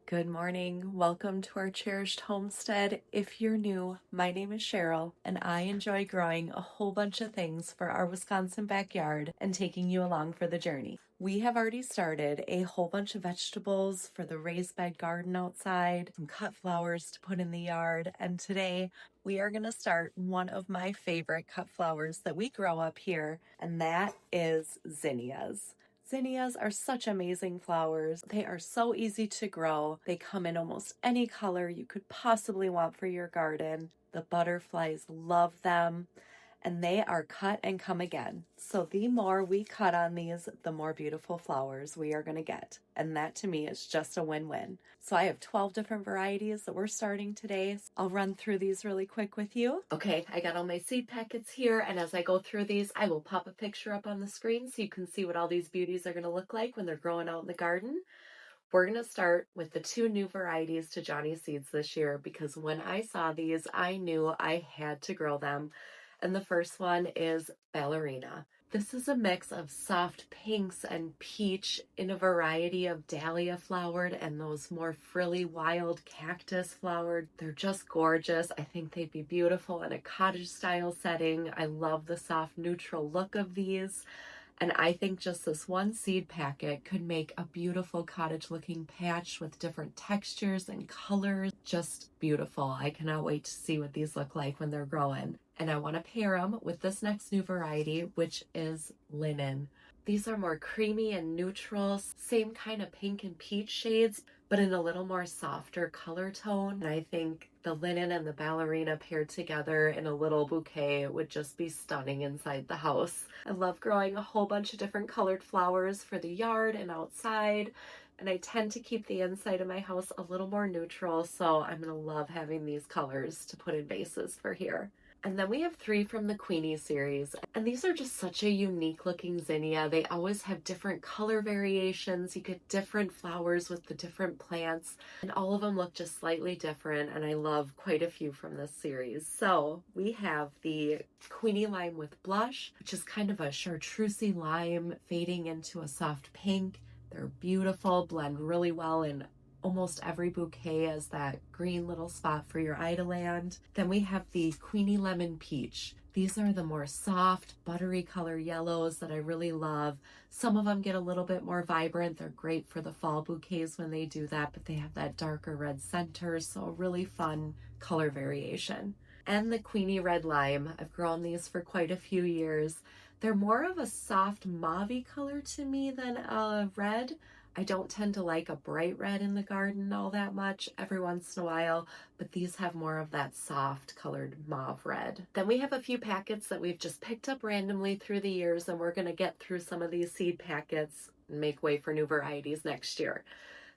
Good morning. Welcome to our cherished homestead. If you're new, my name is Cheryl, and I enjoy growing a whole bunch of things for our Wisconsin backyard and taking you along for the journey. We have already started a whole bunch of vegetables for the raised bed garden outside, some cut flowers to put in the yard, and today we are going to start one of my favorite cut flowers that we grow up here, and that is zinnias. Zinnias are such amazing flowers. They are so easy to grow. They come in almost any color you could possibly want for your garden. The butterflies love them, and they are cut and come again. So the more we cut on these, the more beautiful flowers we are going to get. And that to me is just a win-win. So I have 12 different varieties that we're starting today. So I'll run through these really quick with you. Okay, I got all my seed packets here, and as I go through these, I will pop a picture up on the screen so you can see what all these beauties are going to look like when they're growing out in the garden. We're going to start with the 2 new varieties to Johnny Seeds this year because when I saw these, I knew I had to grow them. And the first one is Ballerina. This is a mix of soft pinks and peach in a variety of dahlia flowered and those more frilly wild cactus flowered. They're just gorgeous. I think they'd be beautiful in a cottage style setting. I love the soft neutral look of these. And I think just this one seed packet could make a beautiful cottage looking patch with different textures and colors. Just beautiful. I cannot wait to see what these look like when they're growing. And I want to pair them with this next new variety, which is Linen. These are more creamy and neutral, same kind of pink and peach shades, but in a little more softer color tone. And I think the Linen and the Ballerina paired together in a little bouquet would just be stunning inside the house. I love growing a whole bunch of different colored flowers for the yard and outside. And I tend to keep the inside of my house a little more neutral, so I'm going to love having these colors to put in vases for here. And then we have 3 from the Queenie series. And these are just such a unique looking zinnia. They always have different color variations. You get different flowers with the different plants. And all of them look just slightly different. And I love quite a few from this series. So we have the Queenie Lime with Blush, which is kind of a chartreusey lime fading into a soft pink. They're beautiful, blend really well in almost every bouquet as that green little spot for your eye to land. Then we have the Queenie Lemon Peach. These are the more soft, buttery color yellows that I really love. Some of them get a little bit more vibrant. They're great for the fall bouquets when they do that, but they have that darker red center, so a really fun color variation. And the Queenie Red Lime. I've grown these for quite a few years. They're more of a soft mauve-y color to me than a red. I don't tend to like a bright red in the garden all that much every once in a while, but these have more of that soft colored mauve red. Then we have a few packets that we've just picked up randomly through the years, and we're going to get through some of these seed packets and make way for new varieties next year.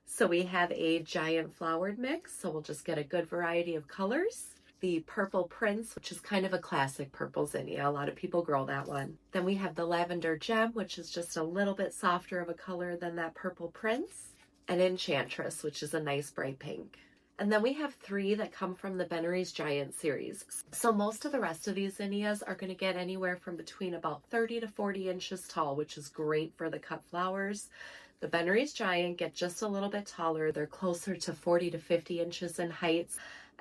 So we have a giant flowered mix, so we'll just get a good variety of colors. The Purple Prince, which is kind of a classic purple zinnia. A lot of people grow that one. Then we have the Lavender Gem, which is just a little bit softer of a color than that Purple Prince. And Enchantress, which is a nice bright pink. And then we have 3 that come from the Bennery's Giant series. So most of the rest of these zinnias are going to get anywhere from between about 30 to 40 inches tall, which is great for the cut flowers. The Bennery's Giant get just a little bit taller. They're closer to 40 to 50 inches in height,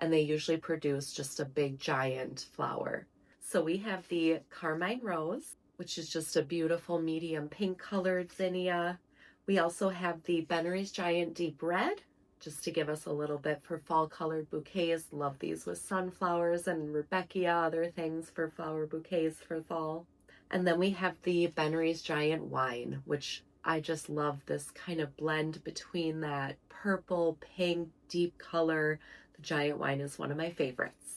and they usually produce just a big giant flower. So we have the Carmine Rose, which is just a beautiful medium pink colored zinnia. We also have the Bennery's Giant Deep Red, just to give us a little bit for fall colored bouquets. Love these with sunflowers and rudbeckia, other things for flower bouquets for fall. And then we have the Bennery's Giant Wine, which I just love this kind of blend between that purple, pink, deep color. The Giant Wine is one of my favorites.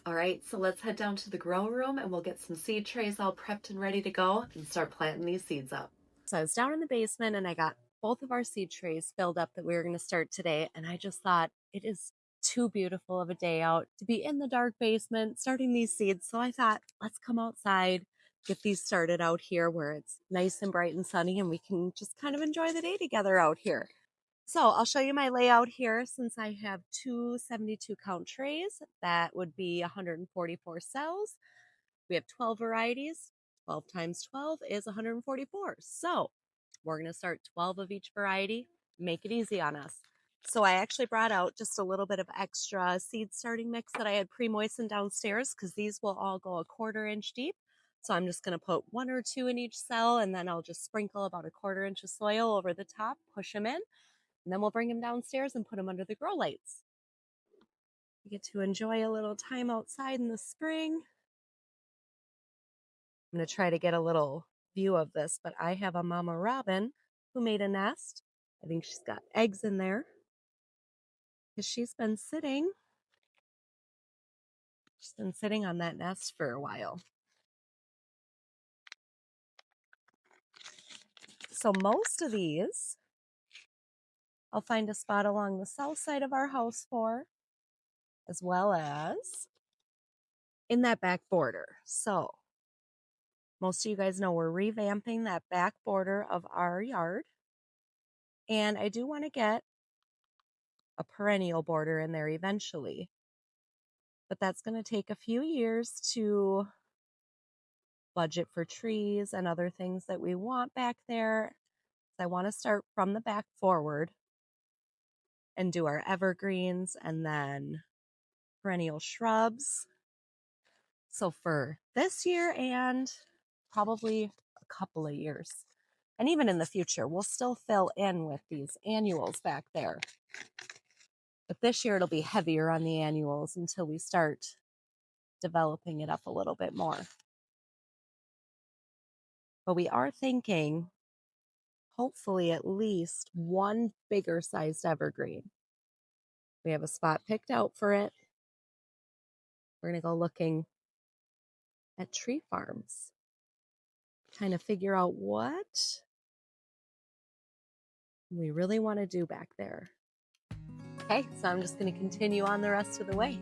All right, so let's head down to the grow room and we'll get some seed trays all prepped and ready to go and start planting these seeds up. So I was down in the basement and I got both of our seed trays filled up that we were going to start today. And I just thought it is too beautiful of a day out to be in the dark basement starting these seeds. So I thought, let's come outside, get these started out here where it's nice and bright and sunny and we can just kind of enjoy the day together out here. So I'll show you my layout here since I have 2 72 count trays. That would be 144 cells. We have 12 varieties. 12 times 12 is 144. So we're going to start 12 of each variety. Make it easy on us. So I actually brought out just a little bit of extra seed starting mix that I had pre-moistened downstairs because these will all go a 1/4 inch deep. So I'm just going to put 1 or 2 in each cell, and then I'll just sprinkle about a 1/4 inch of soil over the top, push them in, and then we'll bring them downstairs and put them under the grow lights. You get to enjoy a little time outside in the spring. I'm going to try to get a little view of this, but I have a mama robin who made a nest. I think she's got eggs in there because she's been sitting. She's been sitting on that nest for a while. So most of these, I'll find a spot along the south side of our house for, as well as in that back border. So most of you guys know we're revamping that back border of our yard. And I do want to get a perennial border in there eventually. But that's going to take a few years to budget for trees and other things that we want back there. So I want to start from the back forward and do our evergreens and then perennial shrubs. So for this year and probably a couple of years, and even in the future, we'll still fill in with these annuals back there. But this year it'll be heavier on the annuals until we start developing it up a little bit more. But we are thinking hopefully at least one bigger sized evergreen. We have a spot picked out for it. We're going to go looking at tree farms, kind of figure out what we really want to do back there. Okay, so I'm just going to continue on the rest of the way.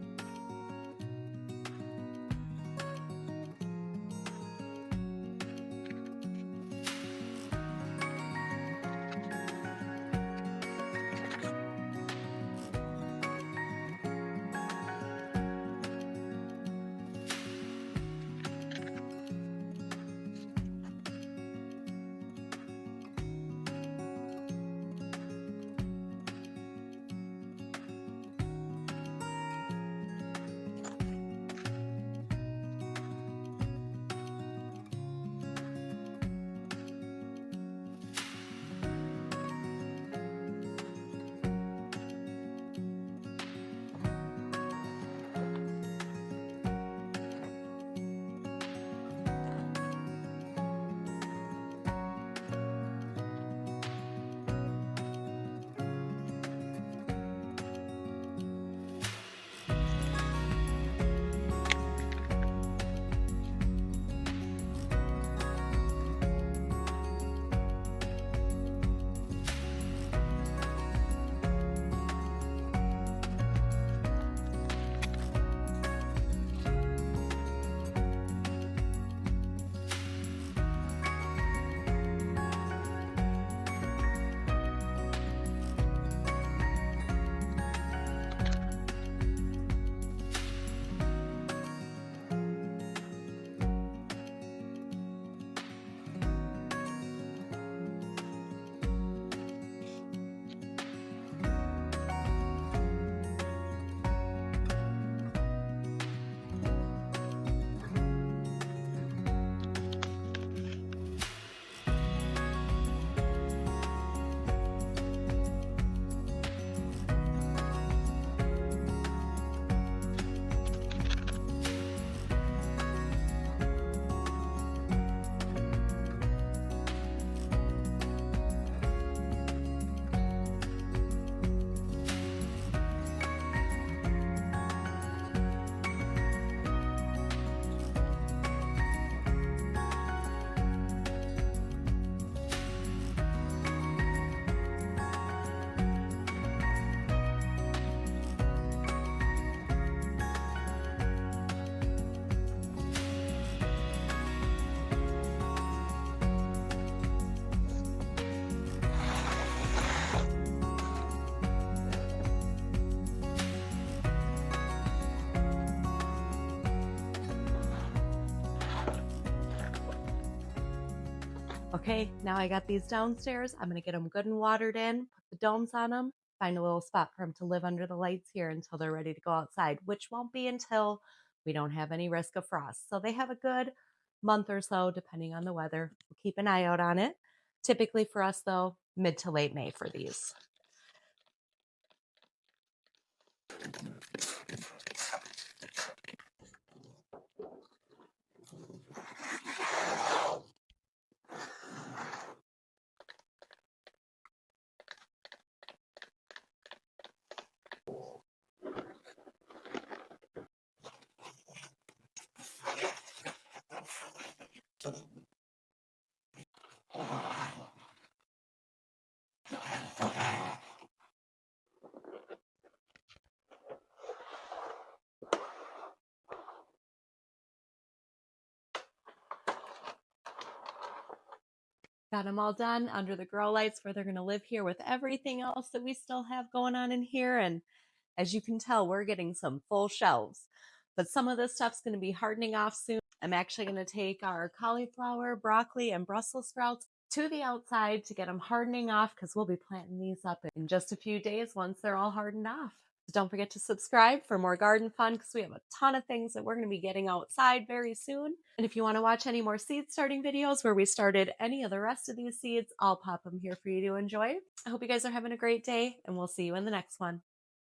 Okay, now I got these downstairs. I'm going to get them good and watered in, put the domes on them, find a little spot for them to live under the lights here until they're ready to go outside, which won't be until we don't have any risk of frost. So they have a good month or so, depending on the weather. We'll keep an eye out on it. Typically for us, though, mid to late May for these. Got them all done under the grow lights where they're going to live here with everything else that we still have going on in here. And as you can tell, we're getting some full shelves. But some of this stuff's going to be hardening off soon. I'm actually going to take our cauliflower, broccoli, and Brussels sprouts to the outside to get them hardening off because we'll be planting these up in just a few days once they're all hardened off. Don't forget to subscribe for more garden fun because we have a ton of things that we're going to be getting outside very soon. And if you want to watch any more seed starting videos where we started any of the rest of these seeds, I'll pop them here for you to enjoy. I hope you guys are having a great day, and we'll see you in the next one.